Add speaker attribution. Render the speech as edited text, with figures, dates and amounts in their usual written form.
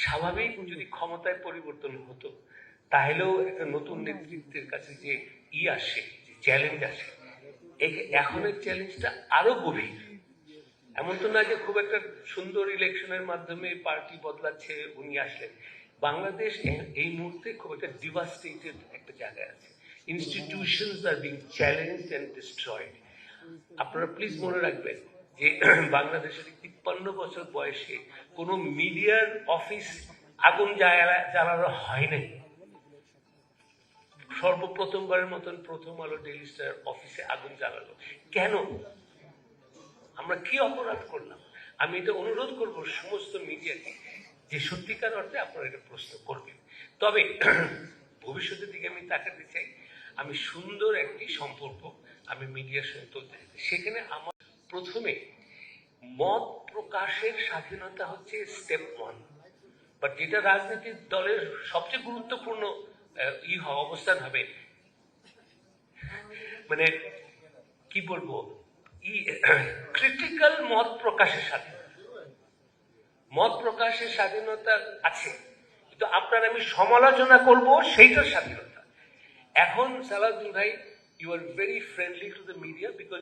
Speaker 1: স্বাভাবিক যদি ক্ষমতায় পরিবর্তন হতো তাহলেও একটা নতুন নেতৃত্বের কাছে যে আসে, যে চ্যালেঞ্জ আসে, এখনের চ্যালেঞ্জটা আরো গভীর। এমন তো না যে খুব একটা সুন্দর ইলেকশনের মাধ্যমে পার্টি বদলাচ্ছে, উনি আসলেন। বাংলাদেশ এই মুহূর্তে খুব একটা ডিভাস্টেটেড একটা জায়গায় আছে। Institutions are being challenged and destroyed. আপনারা প্লিজ মনে রাখবেন যে বাংলাদেশের 53 বছর বয়সে কোন মিডিয়ার অফিস আগুন জ্বালানো হয় নাই। সর্বপ্রথমবারের মতন প্রথম আলো, ডেইলি স্টার অফিসে আগুন জ্বালালো কেন? আমরা কি অপরাধ করলাম? আমি এটা অনুরোধ করব সমস্ত মিডিয়াকে যে সত্যিকার অর্থে আপনারা এটা প্রশ্ন করবেন। তবে ভবিষ্যতের দিকে আমি তাকাতে চাই। আমি সুন্দর একটি সম্পর্ক আমি মিডিয়ার সঙ্গে তুলতে চাই। সেখানে আমার প্রথমে মত প্রকাশের স্বাধীনতা হচ্ছে স্টেপ 1, বাট যেটা রাজনৈতিক দলের সবচেয়ে গুরুত্বপূর্ণ অবস্থান হবে, মানে কি বলবো, ক্রিটিক্যাল মত প্রকাশের স্বাধীনতা। মত প্রকাশের স্বাধীনতা আছে, কিন্তু আপনার আমি সমালোচনা করব সেইটার স্বাধীনতা। এখন সালাউদ্দিন ভাই, you are very friendly to the media because